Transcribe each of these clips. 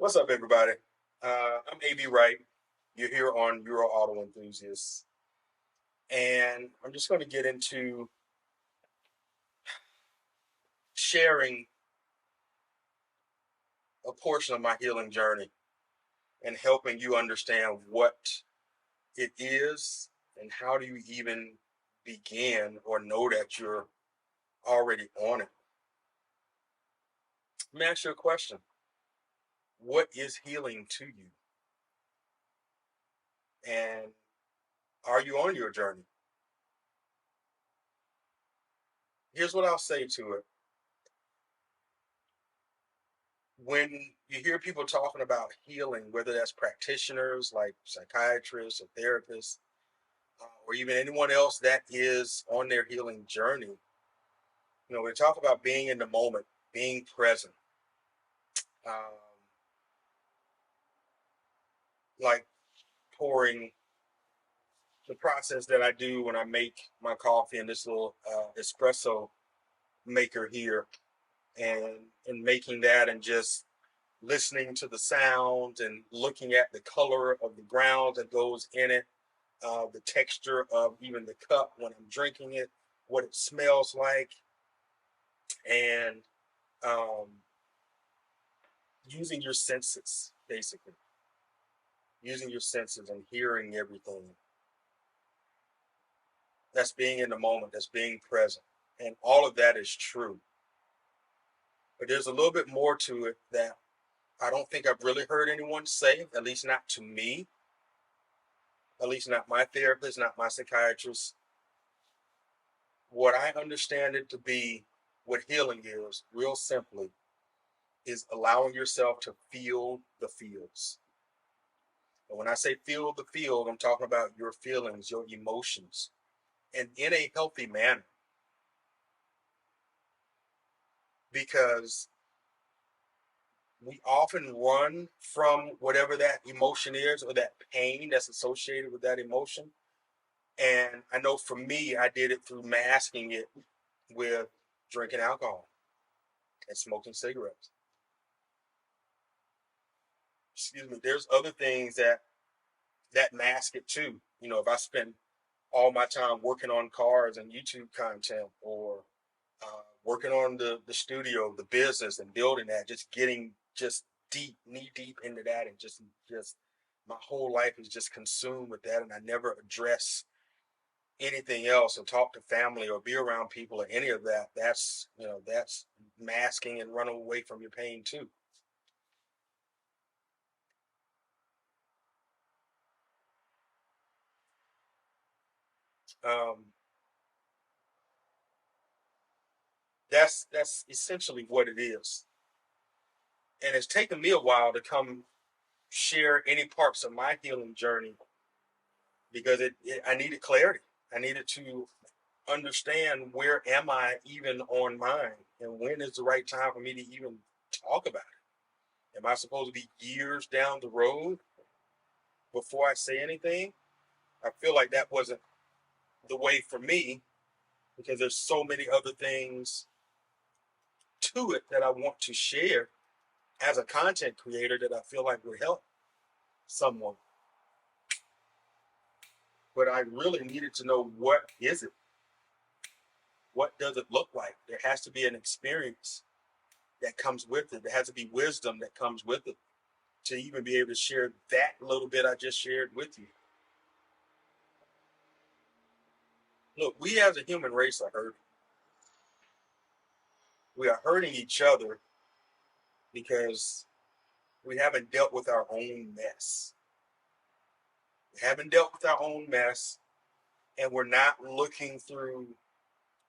What's up, everybody? I'm AB Wright. You're here on Euro Auto Enthusiast, and I'm just going to get into sharing a portion of my healing journey and helping you understand what it is and how do you even begin or know that you're already on it. Let me ask you a question. What is healing to you? And are you on your journey? Here's what I'll say to it. When you hear people talking about healing, whether that's practitioners like psychiatrists or therapists, or even anyone else that is on their healing journey, we talk about being in the moment, being present. Um, like pouring the process that I do when I make my coffee in this little espresso maker here, and making that and just listening to the sound and looking at the color of the ground that goes in it, the texture of even the cup when I'm drinking it, what it smells like, and um, using your senses, basically. Using your senses and hearing everything. That's being in the moment, that's being present. And all of that is true. But there's a little bit more to it that I don't think I've really heard anyone say, at least not to me, at least not my therapist, not my psychiatrist. What I understand it to be, what healing is, real simply, is allowing yourself to feel the feels. And when I say feel the field, I'm talking about your feelings, your emotions, and in a healthy manner. Because we often run from whatever that emotion is or that pain that's associated with that emotion. And I know for me, I did it through masking it with drinking alcohol and smoking cigarettes. Excuse me. There's other things that mask it too. If I spend all my time working on cars and YouTube content, or working on the studio, the business, and building that, just getting just deep, knee deep into that, and just my whole life is just consumed with that, and I never address anything else or talk to family or be around people or any of that. That's masking and running away from your pain too. Um, that's essentially what it is, and it's taken me a while to come share any parts of my healing journey because I needed clarity. I needed to understand, where am I even on mine, and when is the right time for me to even talk about it. Am I supposed to be years down the road before I say anything? I feel like that wasn't the way for me, because there's so many other things to it that I want to share as a content creator that I feel like would help someone. But I really needed to know, what is it? What does it look like? There has to be an experience that comes with it. There has to be wisdom that comes with it to even be able to share that little bit I just shared with you. Look, we as a human race are hurting. We are hurting each other because we haven't dealt with our own mess. We haven't dealt with our own mess, and we're not looking through,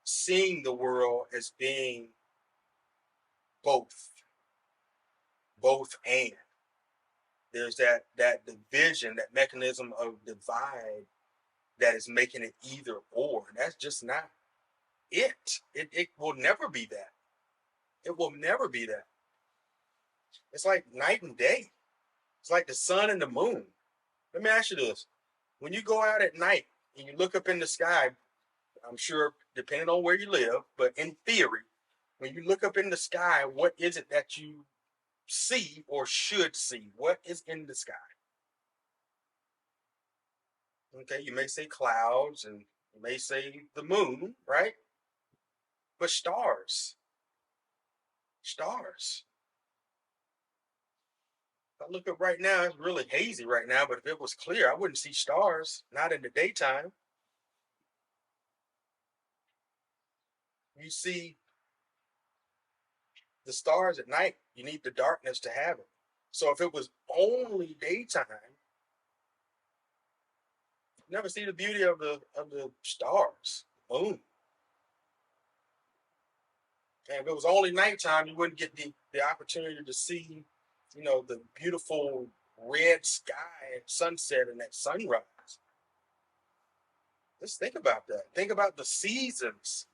seeing the world as being both, and. There's that division, that mechanism of divide that is making it either or. And that's just not it. It will never be that. It will never be that. It's like night and day. It's like the sun and the moon. Let me ask you this. When you go out at night and you look up in the sky, I'm sure depending on where you live, but in theory, when you look up in the sky, what is it that you see or should see? What is in the sky? Okay, you may say clouds and you may say the moon, right? But stars, stars. If I look up right now, it's really hazy right now, but if it was clear, I wouldn't see stars, not in the daytime. You see the stars at night. You need the darkness to have it. So if it was only daytime, you never see the beauty of the stars, moon. And if it was only nighttime, you wouldn't get the opportunity to see, the beautiful red sky at sunset and at sunrise. Just think about that. Think about the seasons.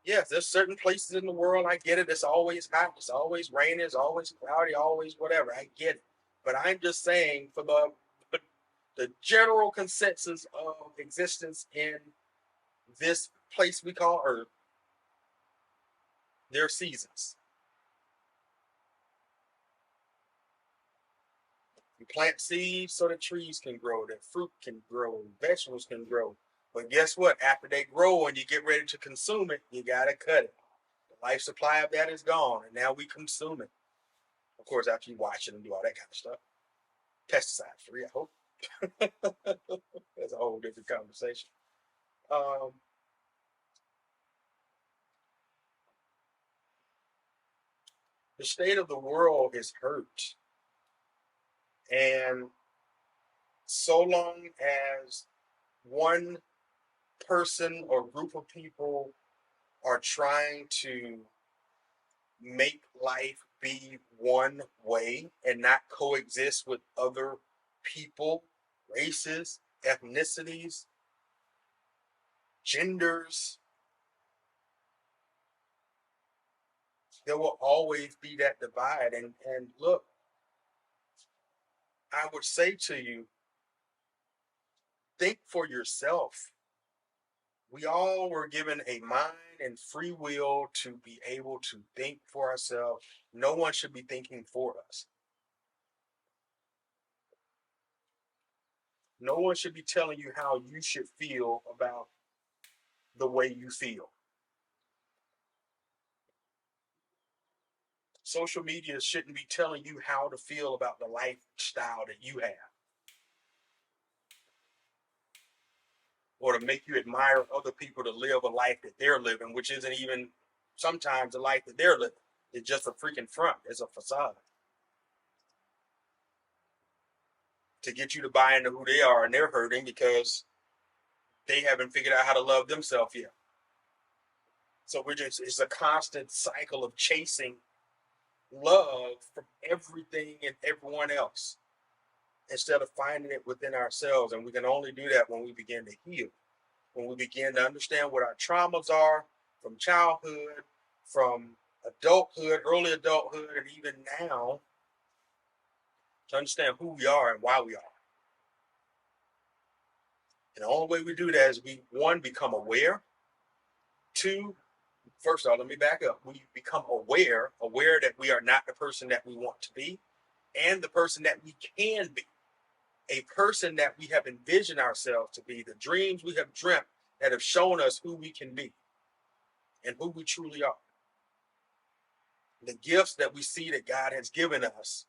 Yes, there's certain places in the world, I get it. It's always hot, it's always raining, it's always cloudy, always whatever. I get it. But I'm just saying for the general consensus of existence in this place we call Earth, there are seasons. You plant seeds so that trees can grow, that fruit can grow, vegetables can grow. But guess what? After they grow and you get ready to consume it, you gotta cut it. The life supply of that is gone, and now we consume it. Of course, after you watch it and do all that kind of stuff. Pesticide free, I hope. That's a whole different conversation. Um, the state of the world is hurt. And so long as one person or group of people are trying to make life be one way and not coexist with other people, races, ethnicities, genders, there will always be that divide. And look, I would say to you, think for yourself. We all were given a mind and free will to be able to think for ourselves. No one should be thinking for us. No one should be telling you how you should feel about the way you feel. Social media shouldn't be telling you how to feel about the lifestyle that you have or to make you admire other people to live a life that they're living, which isn't even sometimes the life that they're living. It's just a freaking front, it's a facade to get you to buy into who they are, and they're hurting because they haven't figured out how to love themselves yet. So it's a constant cycle of chasing love from everything and everyone else instead of finding it within ourselves. And we can only do that when we begin to heal, when we begin to understand what our traumas are from childhood, from adulthood, early adulthood, and even now, to understand who we are and why we are. And the only way we do that is we, one, become aware. Two, first of all, let me back up. We become aware that we are not the person that we want to be and the person that we can be, a person that we have envisioned ourselves to be, the dreams we have dreamt that have shown us who we can be and who we truly are. The gifts that we see that God has given us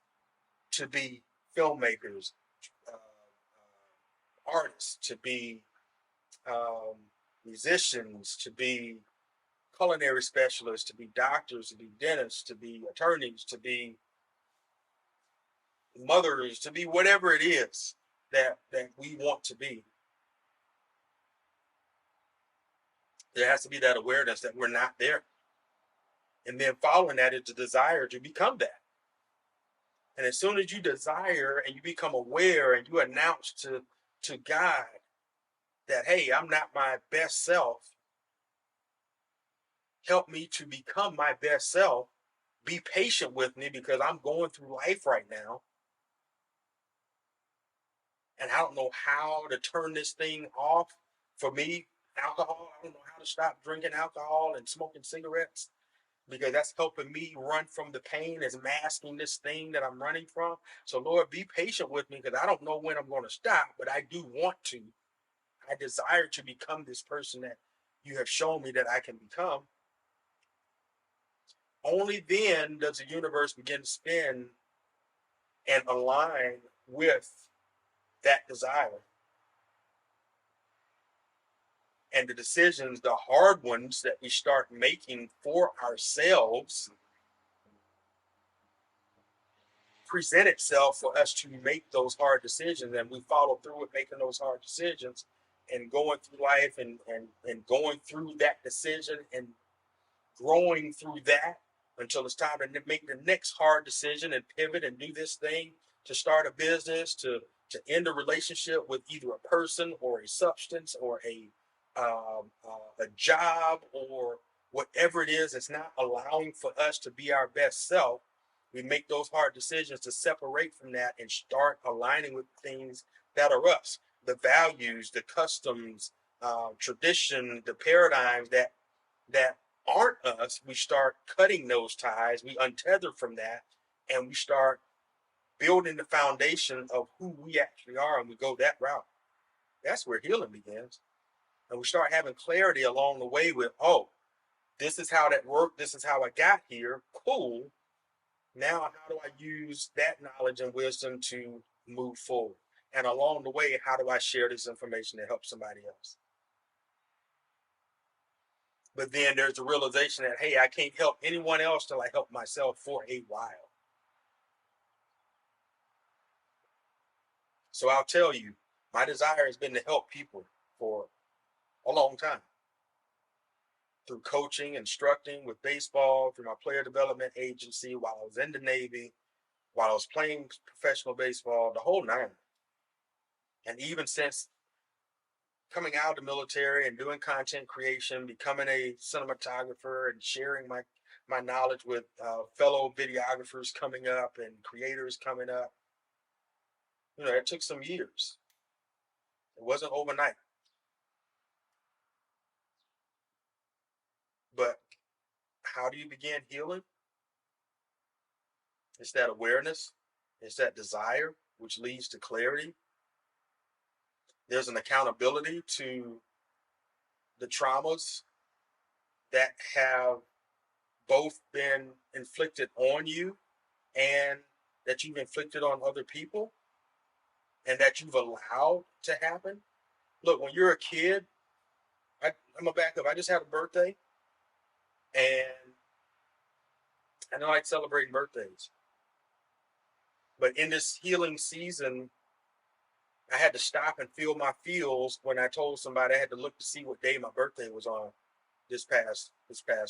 to be filmmakers, artists, to be musicians, to be culinary specialists, to be doctors, to be dentists, to be attorneys, to be mothers, to be whatever it is that we want to be. There has to be that awareness that we're not there. And then following that is the desire to become that. And as soon as you desire and you become aware and you announce to God that, hey, I'm not my best self, help me to become my best self, be patient with me because I'm going through life right now. And I don't know how to turn this thing off. For me, alcohol, I don't know how to stop drinking alcohol and smoking cigarettes. because that's helping me run from the pain, is masking this thing that I'm running from. So, Lord, be patient with me because I don't know when I'm going to stop, but I do want to. I desire to become this person that you have shown me that I can become. Only then does the universe begin to spin and align with that desire. And the decisions, the hard ones that we start making for ourselves, present itself for us to make those hard decisions, and we follow through with making those hard decisions and going through life and going through that decision and growing through that until it's time to make the next hard decision and pivot and do this thing, to start a business, to end a relationship with either a person or a substance or a job or whatever it is that's not allowing for us to be our best self. We make those hard decisions to separate from that and start aligning with things that are us, the values, the customs, tradition, the paradigms that aren't us. We start cutting those ties, we untether from that, and we start building the foundation of who we actually are, and we go that route. That's where healing begins. And we start having clarity along the way with, oh, this is how that worked, this is how I got here. Cool. Now, how do I use that knowledge and wisdom to move forward? And along the way, how do I share this information to help somebody else? But then there's the realization that, hey, I can't help anyone else till I help myself for a while. So I'll tell you, my desire has been to help people for a long time, through coaching, instructing with baseball, through my player development agency, while I was in the Navy, while I was playing professional baseball, the whole nine. And even since coming out of the military and doing content creation, becoming a cinematographer and sharing my knowledge with fellow videographers coming up and creators coming up, it took some years. It wasn't overnight. But how do you begin healing? It's that awareness, it's that desire, which leads to clarity. There's an accountability to the traumas that have both been inflicted on you and that you've inflicted on other people and that you've allowed to happen. Look, when you're a kid, I'm gonna back up. I just had a birthday, and I know I celebrate birthdays, but in this healing season, I had to stop and feel my feels when I told somebody I had to look to see what day my birthday was on this past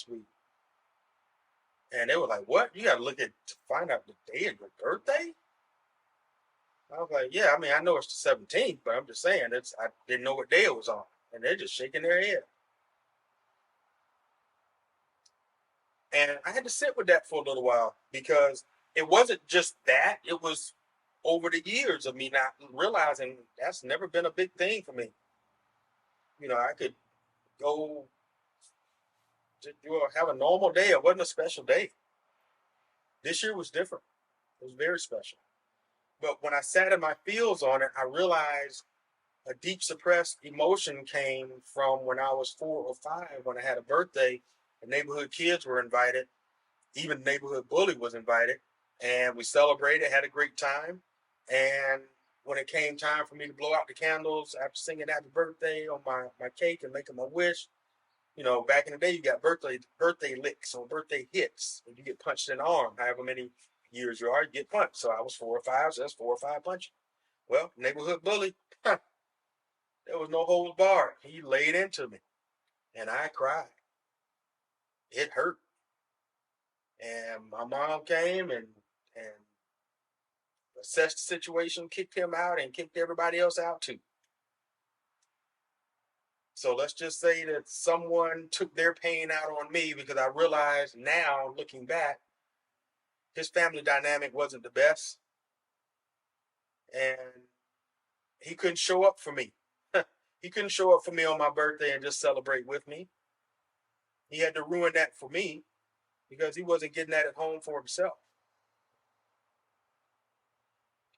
week. And they were like, "What? You got to look at to find out the day of your birthday?" I was like, "Yeah, I mean, I know it's the 17th, but I'm just saying I didn't know what day it was on." And they're just shaking their head. And I had to sit with that for a little while because it wasn't just that, it was over the years of me not realizing that's never been a big thing for me. I could go to have a normal day. It wasn't a special day. This year was different. It was very special. But when I sat in my feels on it, I realized a deep suppressed emotion came from when I was 4 or 5, when I had a birthday. The neighborhood kids were invited. Even the neighborhood bully was invited. And we celebrated, had a great time. And when it came time for me to blow out the candles after singing happy birthday on my cake and making my wish, back in the day, you got birthday licks or birthday hits. And you get punched in the arm, however many years you are, you get punched. So I was 4 or 5, so that's 4 or 5 punches. Well, neighborhood bully, there was no holds barred. He laid into me, and I cried. It hurt. And my mom came and assessed the situation, kicked him out, and kicked everybody else out too. So let's just say that someone took their pain out on me because I realized now, looking back, his family dynamic wasn't the best, and he couldn't show up for me. He couldn't show up for me on my birthday and just celebrate with me. He had to ruin that for me because he wasn't getting that at home for himself.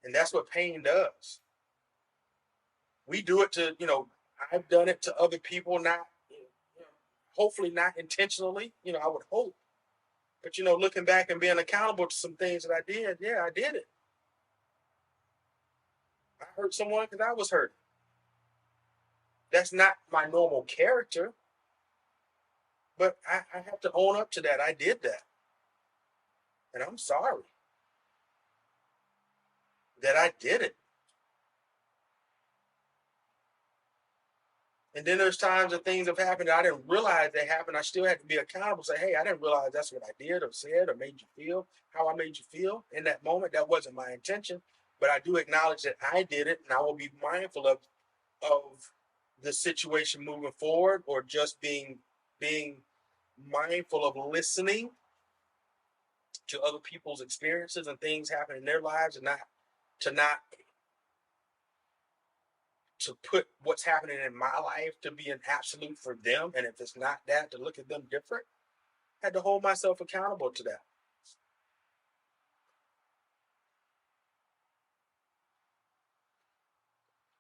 And that's what pain does. We do it to, I've done it to other people, not, hopefully not intentionally, I would hope. But, looking back and being accountable to some things that I did, yeah, I did it. I hurt someone because I was hurt. That's not my normal character, but I have to own up to that. I did that. And I'm sorry that I did it. And then there's times that things have happened that I didn't realize they happened. I still had to be accountable. Say, hey, I didn't realize that's what I did or said or made you feel, how I made you feel in that moment. That wasn't my intention. But I do acknowledge that I did it, and I will be mindful of the situation moving forward, or just being mindful of listening to other people's experiences and things happen in their lives, and not to put what's happening in my life to be an absolute for them. And if it's not that, to look at them different. I had to hold myself accountable to that.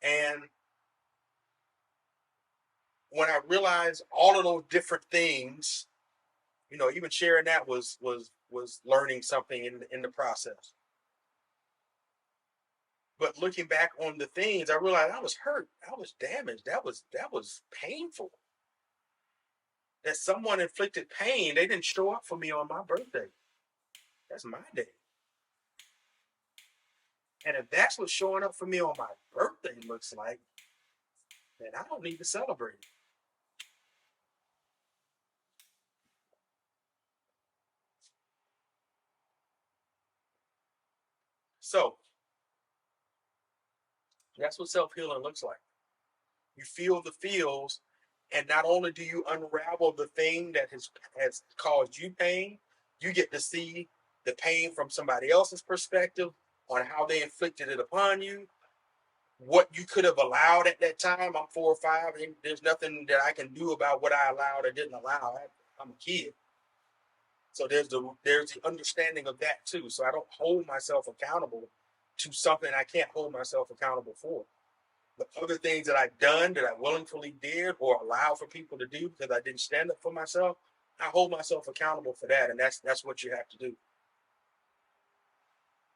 And when I realized all of those different things, even sharing that was learning something in the process. But looking back on the things, I realized I was hurt. I was damaged. That was painful. That someone inflicted pain. They didn't show up for me on my birthday. That's my day. And if that's what showing up for me on my birthday looks like, then I don't need to celebrate it. So that's what self-healing looks like. You feel the feels, and not only do you unravel the thing that has caused you pain, you get to see the pain from somebody else's perspective on how they inflicted it upon you, what you could have allowed at that time. I'm 4 or 5, and there's nothing that I can do about what I allowed or didn't allow. I'm a kid. So there's the understanding of that too. So I don't hold myself accountable to something I can't hold myself accountable for. The other things that I've done that I willingly did or allowed for people to do because I didn't stand up for myself, I hold myself accountable for that. And that's what you have to do.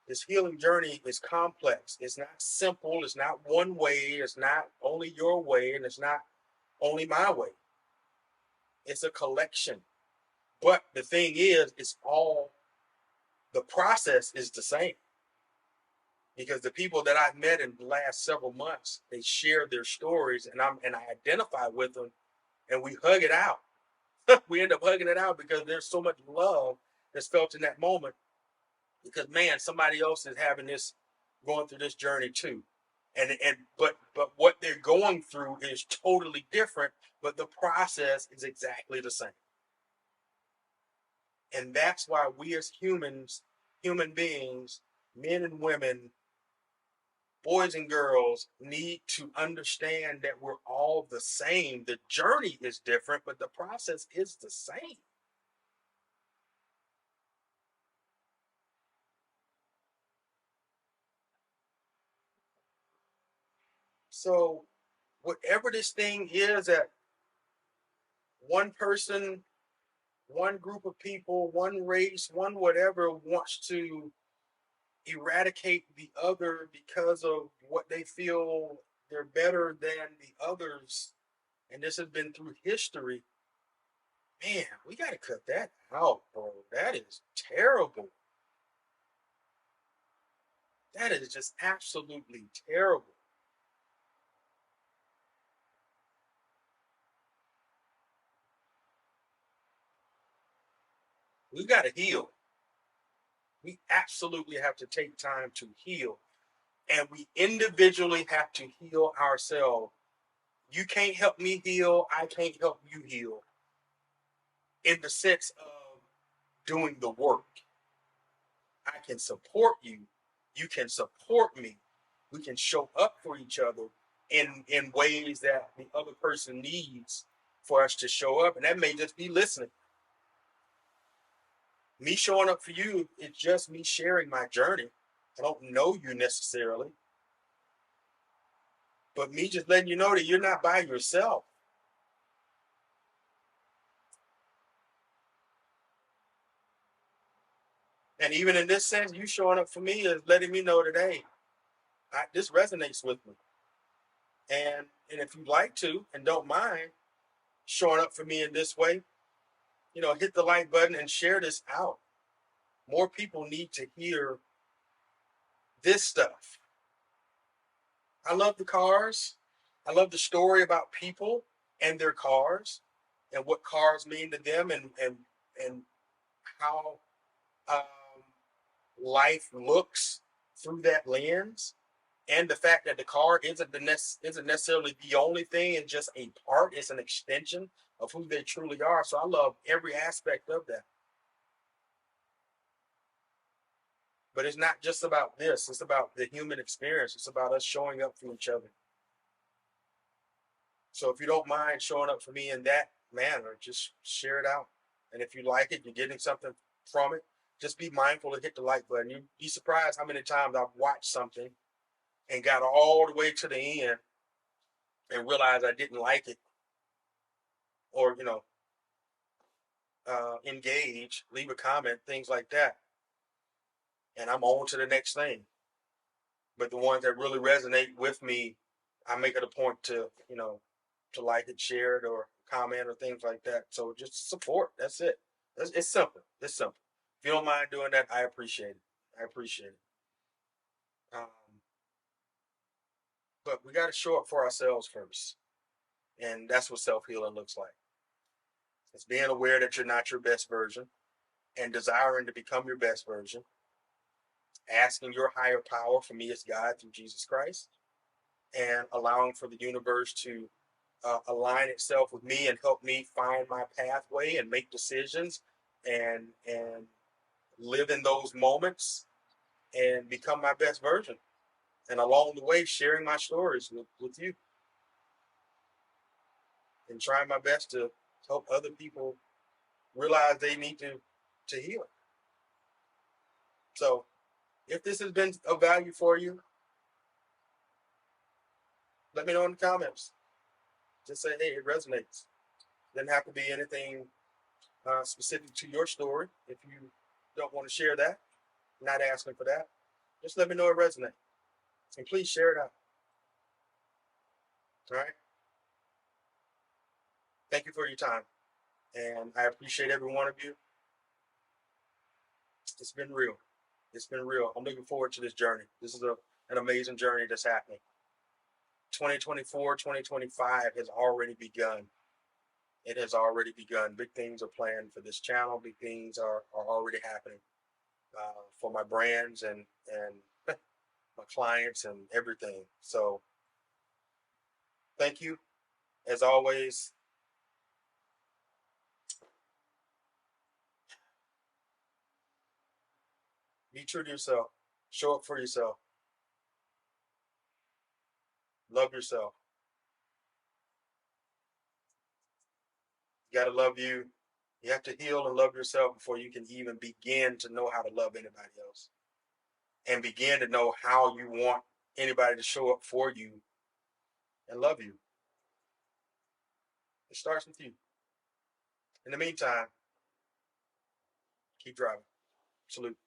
This healing journey is complex. It's not simple. It's not one way. It's not only your way, and it's not only my way. It's a collection. But the thing is, the process is the same. Because the people that I've met in the last several months, they share their stories, and I identify with them, and we hug it out. We end up hugging it out because there's so much love that's felt in that moment. Because man, somebody else is going through this journey too. But what they're going through is totally different, but the process is exactly the same. And that's why we as humans, human beings, men and women, boys and girls, need to understand that we're all the same. The journey is different, but the process is the same. So whatever this thing is that one person, one group of people, one race, one whatever wants to eradicate the other because of what they feel they're better than the others, and this has been through history, man, we got to cut that out, bro. That is terrible. That is just absolutely terrible. We got to heal. We absolutely have to take time to heal. And we individually have to heal ourselves. You can't help me heal. I can't help you heal in the sense of doing the work. I can support you. You can support me. We can show up for each other in ways that the other person needs for us to show up. And that may just be listening. Me showing up for you, it's just me sharing my journey. I don't know you necessarily, but me just letting you know that you're not by yourself. And even in this sense, you showing up for me is letting me know that, hey, this resonates with me. And if you'd like to and don't mind showing up for me in this way, hit the like button and share this out. More people need to hear this stuff. I love the cars. I love the story about people and their cars and what cars mean to them, and how um, life looks through that lens, and the fact that the car isn't necessarily the only thing and just a part. It's an extension of who they truly are. So I love every aspect of that. But it's not just about this. It's about the human experience. It's about us showing up for each other. So if you don't mind showing up for me in that manner, just share it out. And if you like it, you're getting something from it, just be mindful to hit the like button. You'd be surprised how many times I've watched something and got all the way to the end and realized I didn't like it, or engage, leave a comment, things like that, and I'm on to the next thing. But the ones that really resonate with me, I make it a point to like it, share it, or comment, or things like that. So just support. That's it. It's simple. It's simple. If you don't mind doing that, I appreciate it. I appreciate it. Um, but we got to show up for ourselves first, and that's what self healing looks like. It's being aware that you're not your best version and desiring to become your best version, asking your higher power, for me as God through Jesus Christ, and allowing for the universe to align itself with me and help me find my pathway and make decisions and live in those moments and become my best version. And along the way, sharing my stories with you and trying my best to help other people realize they need to heal. So if this has been of value for you, let me know in the comments. Just say, hey, it resonates. Doesn't have to be anything specific to your story. If you don't want to share that, I'm not asking for that. Just let me know it resonates. And please share it out. All right. Thank you for your time. And I appreciate every one of you. It's been real. It's been real. I'm looking forward to this journey. This is an amazing journey that's happening. 2024, 2025 has already begun. It has already begun. Big things are planned for this channel. Big things are already happening for my brands and my clients and everything. So thank you. As always, be true to yourself. Show up for yourself. Love yourself. You got to love you. You have to heal and love yourself before you can even begin to know how to love anybody else and begin to know how you want anybody to show up for you and love you. It starts with you. In the meantime, keep driving. Salute.